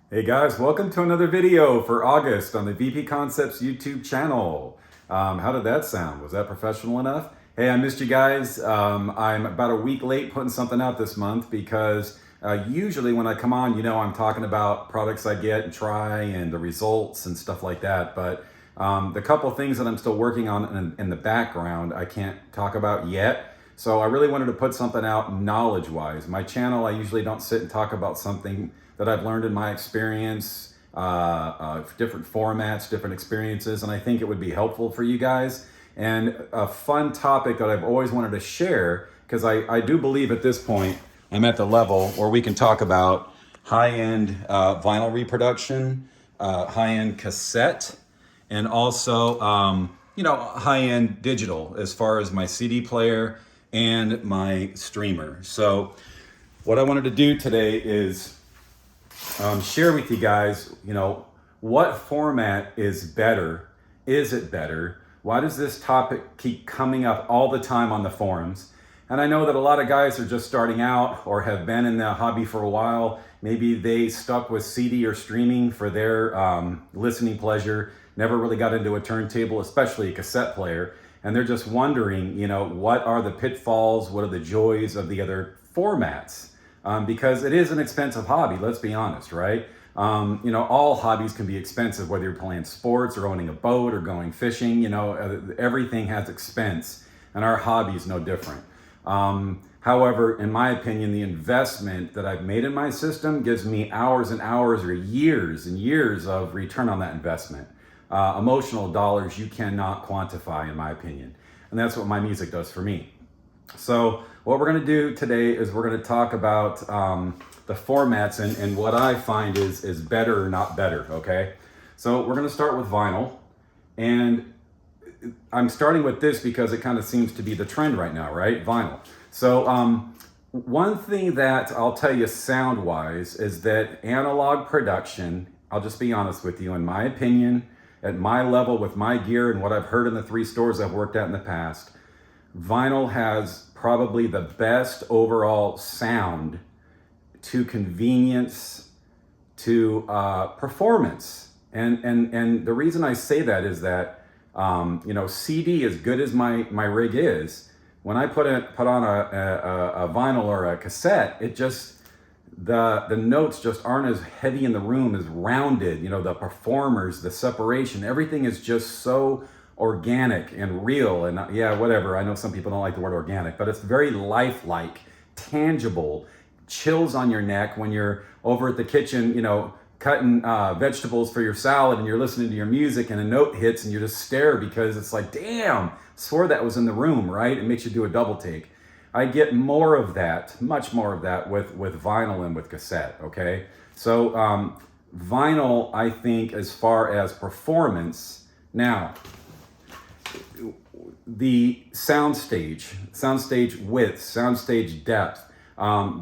Hey guys, welcome to another video for August on the VP Concepts YouTube channel. How did that sound? Was that professional enough? Hey, I missed you guys. I'm about a week late putting something out this month because usually when I come on, I'm talking about products I get and try and the results and stuff like that. But the couple things that I'm still working on in the background, I can't talk about yet. So I really wanted to put something out knowledge-wise. My channel, I usually don't sit and talk about something that I've learned in my experience, different formats, different experiences, and I think it would be helpful for you guys. And a fun topic that I've always wanted to share, because I do believe at this point, I'm at the level where we can talk about high-end vinyl reproduction, high-end cassette, and also, high-end digital as far as my CD player and my streamer. So what I wanted to do today is share with you guys, what format is better? Is it better? Why does this topic keep coming up all the time on the forums? And I know that a lot of guys are just starting out or have been in the hobby for a while. Maybe they stuck with CD or streaming for their listening pleasure, never really got into a turntable, especially a cassette player. And they're just wondering, what are the pitfalls? What are the joys of the other formats? Because it is an expensive hobby, let's be honest, right? All hobbies can be expensive, whether you're playing sports or owning a boat or going fishing, everything has expense, and our hobby is no different. However, in my opinion, the investment that I've made in my system gives me hours and hours or years and years of return on that investment. Emotional dollars you cannot quantify, in my opinion. And that's what my music does for me. So what we're going to do today is we're going to talk about the formats and what I find is better or not better, okay? So we're going to start with vinyl. And I'm starting with this because it kind of seems to be the trend right now, right? Vinyl. So one thing that I'll tell you sound-wise is that analog production, I'll just be honest with you, in my opinion, at my level with my gear and what I've heard in the 3 stores I've worked at in the past, vinyl has probably the best overall sound to convenience to performance. And the reason I say that is that, CD, as good as my rig is, when I put on a vinyl or a cassette, it just, the notes just aren't as heavy in the room, as rounded, the performers, the separation, everything is just so organic and real. And yeah, whatever, I know some people don't like the word organic, but it's very lifelike, tangible, chills on your neck when you're over at the kitchen, cutting vegetables for your salad and you're listening to your music and a note hits and you just stare because it's like, damn, swore that was in the room, right? It makes you do a double take. I get more of that, much more of that with vinyl and with cassette, okay? So vinyl, I think, as far as performance, now, the soundstage width, soundstage depth,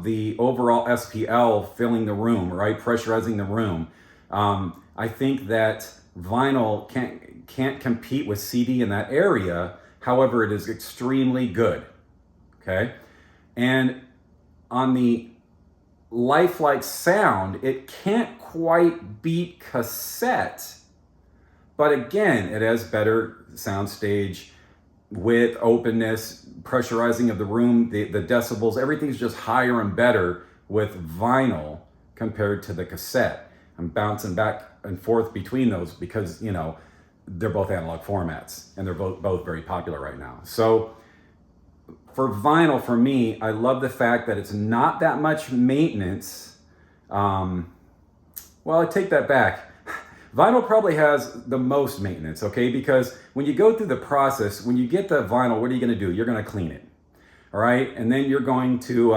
the overall SPL filling the room, right? Pressurizing the room. I think that vinyl can't compete with CD in that area. However, it is extremely good. Okay. And on the lifelike sound, it can't quite beat cassette. But again, it has better soundstage width, openness, pressurizing of the room, the decibels, everything's just higher and better with vinyl compared to the cassette. I'm bouncing back and forth between those because, they're both analog formats and they're both very popular right now. So for vinyl, for me, I love the fact that it's not that much maintenance. Well, I take that back. Vinyl probably has the most maintenance, okay? Because when you go through the process, when you get the vinyl, what are you gonna do? You're gonna clean it, all right? And then you're going to,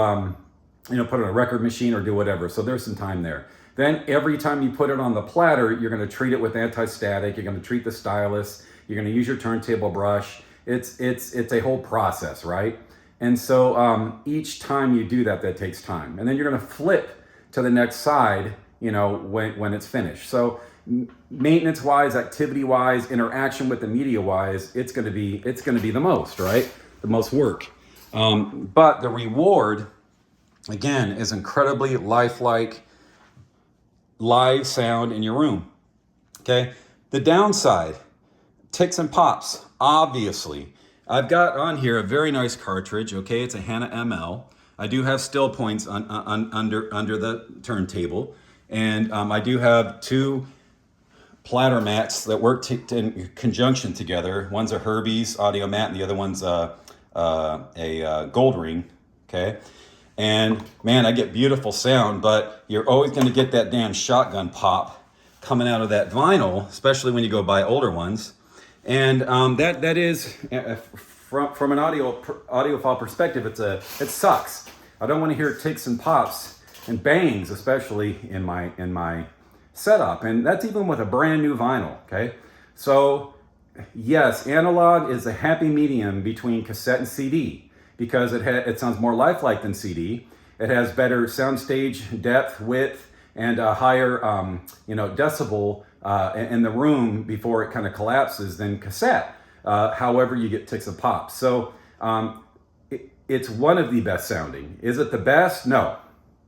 put it on a record machine or do whatever. So there's some time there. Then every time you put it on the platter, you're gonna treat it with anti-static, you're gonna treat the stylus, you're gonna use your turntable brush. It's a whole process, right? And so each time you do that, that takes time. And then you're gonna flip to the next side, when it's finished. So maintenance-wise, activity-wise, interaction with the media-wise, it's gonna be the most, right? The most work. But the reward, again, is incredibly lifelike, live sound in your room. Okay. The downside, ticks and pops, obviously. I've got on here a very nice cartridge. Okay, it's a Hanna ML. I do have still points under the turntable, and I do have two platter mats that work in conjunction together. One's a Herbie's audio mat, and the other one's a Gold Ring. Okay, and man, I get beautiful sound, but you're always going to get that damn shotgun pop coming out of that vinyl, especially when you go buy older ones. And that is from an audiophile perspective, it sucks. I don't want to hear ticks and pops and bangs, especially in my setup, and that's even with a brand new vinyl. Okay, so yes, analog is a happy medium between cassette and CD because it sounds more lifelike than CD. It has better soundstage depth, width, and a higher decibel in the room before it kind of collapses than cassette. However, you get ticks and pops. So it's one of the best sounding. Is it the best? No.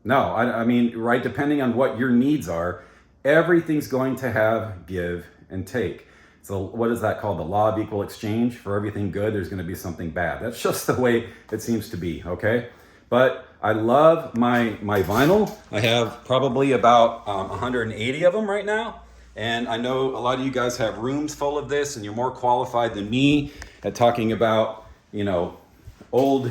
I mean, right, depending on what your needs are, everything's going to have give and take. So what is that called? The law of equal exchange. For everything good, there's going to be something bad. That's just the way it seems to be, okay? But I love my vinyl. I have probably about 180 of them right now. And I know a lot of you guys have rooms full of this, and you're more qualified than me at talking about, old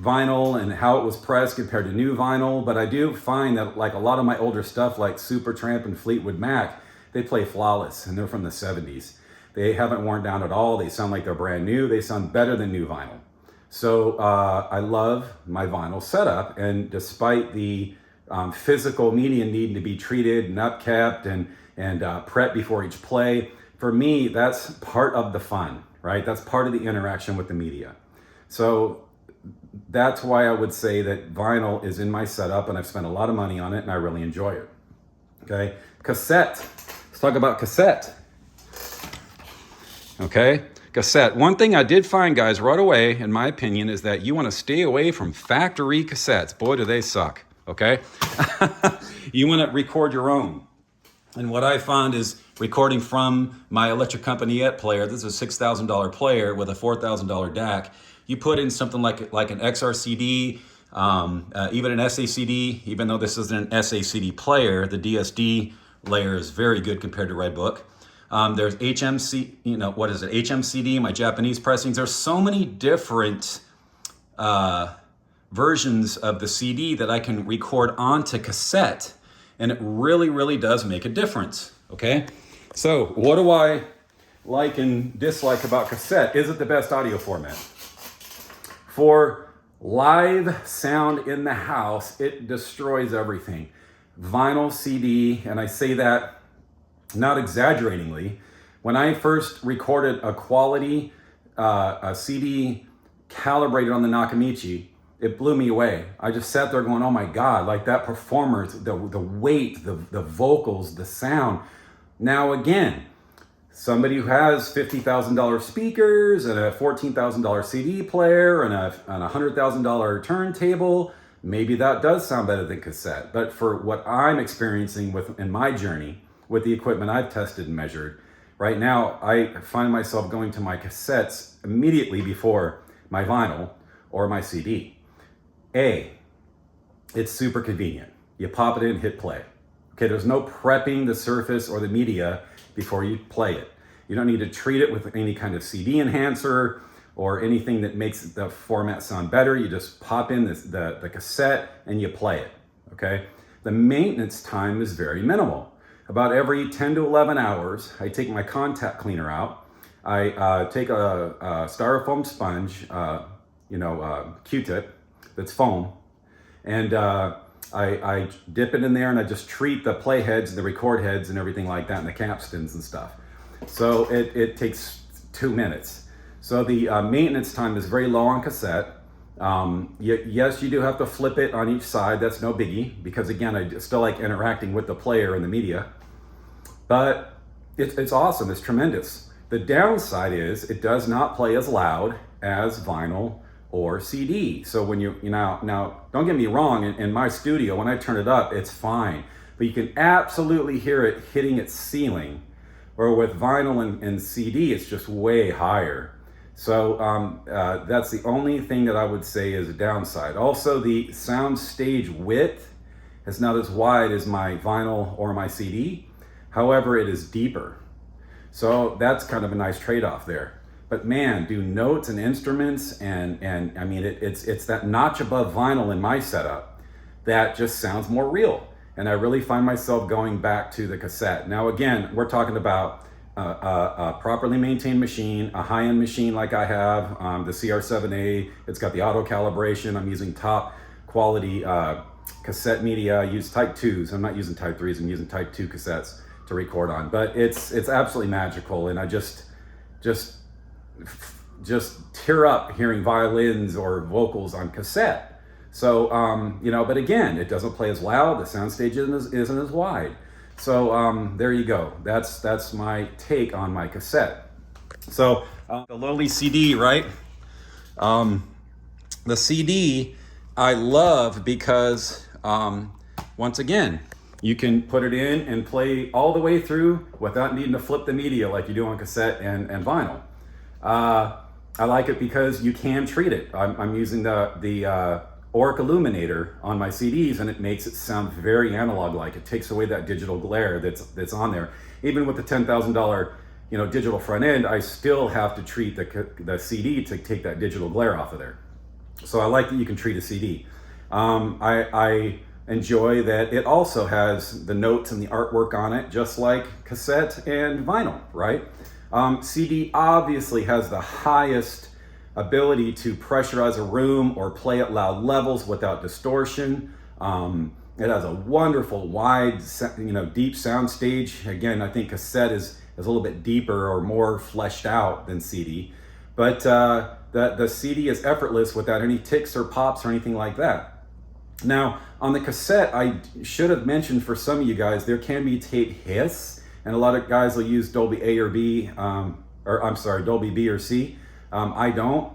vinyl and how it was pressed compared to new vinyl. But I do find that like a lot of my older stuff like Supertramp and Fleetwood Mac, they play flawless, and they're from the 70s. They haven't worn down at all. They sound like they're brand new. They sound better than new vinyl. So I love my vinyl setup, and despite the physical media needing to be treated and upkept and prepped before each play, for me, that's part of the fun, right? That's part of the interaction with the media. So that's why I would say that vinyl is in my setup, and I've spent a lot of money on it, and I really enjoy it. Okay, cassette. Let's talk about cassette. Okay, cassette. One thing I did find, guys, right away, in my opinion, is that you want to stay away from factory cassettes. Boy, do they suck. Okay, you want to record your own. And what I found is recording from my Electric Company player. This is a $6,000 player with a $4,000 DAC. You put in something like an XRCD, even an SACD. Even though this isn't an SACD player, the DSD layer is very good compared to Redbook. There's HMC, what is it? HMCD, my Japanese pressings. There's so many different versions of the CD that I can record onto cassette, and it really, really does make a difference. Okay, so what do I like and dislike about cassette? Is it the best audio format? For live sound in the house, it destroys everything. Vinyl, CD, and I say that not exaggeratingly. When I first recorded a quality a CD calibrated on the Nakamichi, it blew me away. I just sat there going, oh my God, like that performance, the weight, the vocals, the sound. Now again, somebody who has $50,000 speakers and a $14,000 CD player and a $100,000 turntable, maybe that does sound better than cassette. But for what I'm experiencing in my journey with the equipment I've tested and measured, right now I find myself going to my cassettes immediately before my vinyl or my CD. It's super convenient. You pop it in, hit play. Okay, there's no prepping the surface or the media before you play it. You don't need to treat it with any kind of CD enhancer or anything that makes the format sound better. You just pop in the cassette and you play it, okay? The maintenance time is very minimal. About every 10 to 11 hours, I take my contact cleaner out. I take a styrofoam sponge, Q-tip that's foam, and I dip it in there and I just treat the play heads, the record heads and everything like that, and the capstans and stuff. So it takes 2 minutes. So the maintenance time is very low on cassette. Yes, you do have to flip it on each side. That's no biggie, because again, I still like interacting with the player and the media. But it's awesome, it's tremendous. The downside is it does not play as loud as vinyl or CD. So when now don't get me wrong, in my studio, when I turn it up, it's fine, but you can absolutely hear it hitting its ceiling. Or with vinyl and CD, it's just way higher. So that's the only thing that I would say is a downside. Also, the sound stage width is not as wide as my vinyl or my CD. However, it is deeper. So that's kind of a nice trade-off there. But man, do notes and instruments and I mean, it's that notch above vinyl in my setup that just sounds more real. And I really find myself going back to the cassette. Now, again, we're talking about a properly maintained machine, a high-end machine like I have, the CR7A. It's got the auto calibration. I'm using top quality cassette media. I use Type 2s. I'm not using Type 3s. I'm using Type 2 cassettes to record on. But it's absolutely magical, and I just tear up hearing violins or vocals on cassette. So, but again, it doesn't play as loud. The soundstage isn't as wide. So there you go. That's my take on my cassette. So the lowly CD, right? The CD I love because, once again, you can put it in and play all the way through without needing to flip the media like you do on cassette and vinyl. I like it because you can treat it. I'm using the Oric Illuminator on my CDs, and it makes it sound very analog-like. It takes away that digital glare that's on there. Even with the $10,000 digital front end, I still have to treat the CD to take that digital glare off of there. So I like that you can treat a CD. I enjoy that it also has the notes and the artwork on it, just like cassette and vinyl, right? CD obviously has the highest ability to pressurize a room or play at loud levels without distortion. It has a wonderful, wide, deep sound stage. Again, I think cassette is a little bit deeper or more fleshed out than CD, but the CD is effortless without any ticks or pops or anything like that. Now, on the cassette, I should have mentioned for some of you guys, there can be tape hiss, and a lot of guys will use Dolby A or B, Dolby B or C. I don't.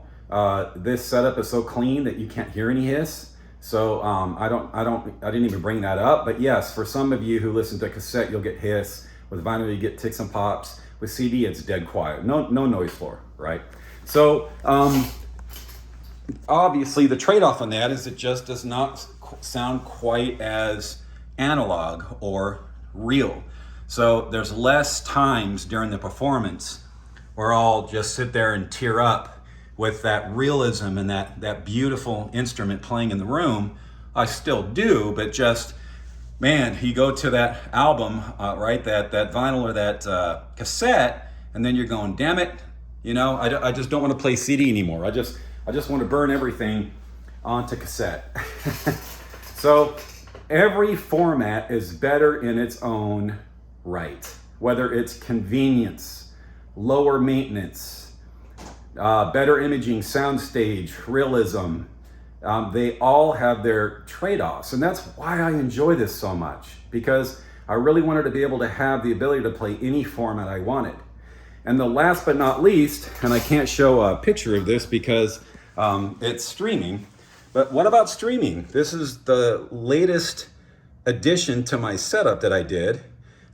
This setup is so clean that you can't hear any hiss. So I didn't even bring that up. But yes, for some of you who listen to cassette, you'll get hiss. With vinyl, you get ticks and pops. With CD, it's dead quiet. No noise floor, right? So obviously, the trade-off on that is it just does not sound quite as analog or real. So there's less times during the performance where I'll just sit there and tear up with that realism and that beautiful instrument playing in the room. I still do, but just, man, you go to that album, right, that vinyl or that cassette, and then you're going, damn it, I just don't want to play CD anymore. I just want to burn everything onto cassette. So every format is better in its own right, whether it's convenience, lower maintenance, better imaging, soundstage, realism. They all have their trade-offs, and that's why I enjoy this so much, because I really wanted to be able to have the ability to play any format I wanted. And the last but not least, and I can't show a picture of this because it's streaming, but what about streaming? This is the latest addition to my setup that I did.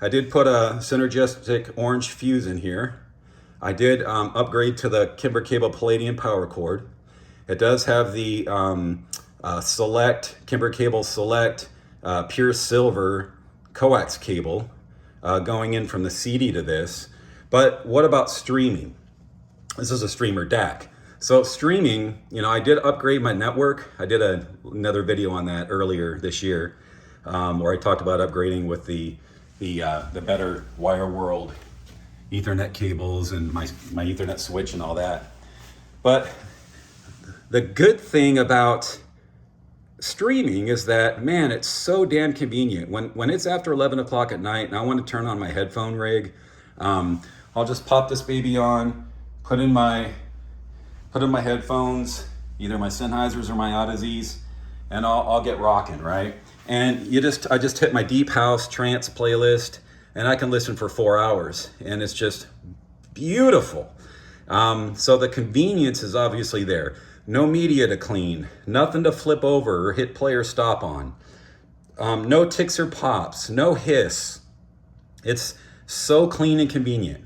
I did put a synergistic orange fuse in here. I did upgrade to the Kimber Cable Palladium power cord. It does have the Kimber Cable Select pure silver coax cable going in from the CD to this. But what about streaming? This is a streamer DAC. So streaming, I did upgrade my network. I did another video on that earlier this year, where I talked about upgrading with the better Wire World Ethernet cables and my Ethernet switch and all that. But the good thing about streaming is that, man, it's so damn convenient. When it's after 11 o'clock at night and I want to turn on my headphone rig, I'll just pop this baby on, put in my headphones, either my Sennheisers or my Audizies, and I'll get rocking, right? And I just hit my deep house trance playlist, and I can listen for 4 hours, and it's just beautiful. So the convenience is obviously there. no media to clean, nothing to flip over or hit play or stop on, no ticks or pops, no hiss. It's so clean and convenient.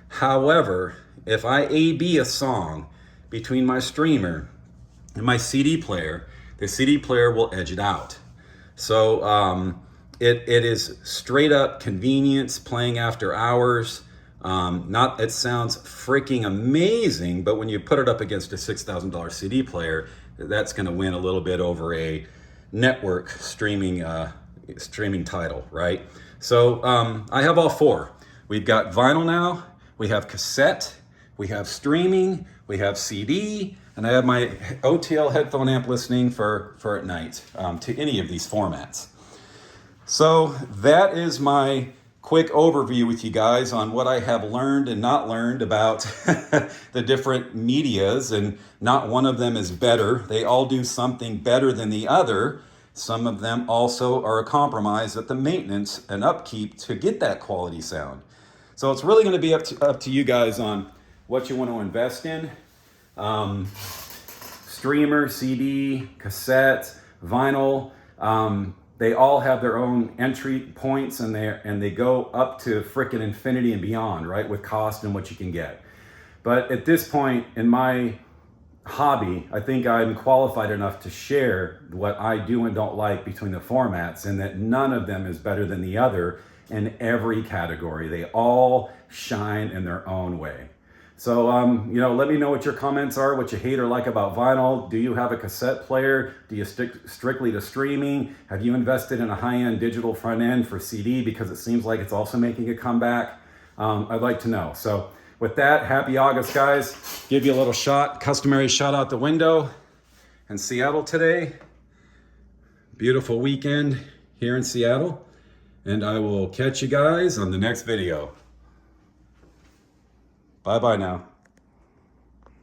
However, if I A/B a song between my streamer and my CD player, the CD player will edge it out. So it is straight up convenience, playing after hours. It sounds freaking amazing, but when you put it up against a $6,000 CD player, that's going to win a little bit over a network streaming title, right? So I have all four. We've got vinyl now, we have cassette, we have streaming, we have CD, and I have my OTL headphone amp listening for at night to any of these formats. So that is my quick overview with you guys on what I have learned and not learned about the different medias, and not one of them is better. They all do something better than the other. Some of them also are a compromise at the maintenance and upkeep to get that quality sound. So it's really going to be up to you guys on what you want to invest in. Streamer, CD, cassette, vinyl. They all have their own entry points, and they go up to frickin' infinity and beyond, right? With cost and what you can get. But at this point in my hobby, I think I'm qualified enough to share what I do and don't like between the formats, and that none of them is better than the other in every category. They all shine in their own way. So, let me know what your comments are, what you hate or like about vinyl. Do you have a cassette player? Do you stick strictly to streaming? Have you invested in a high-end digital front end for CD because it seems like it's also making a comeback? I'd like to know. So with that, happy August, guys. Give you a little customary shot out the window in Seattle today. Beautiful weekend here in Seattle. And I will catch you guys on the next video. Bye-bye now.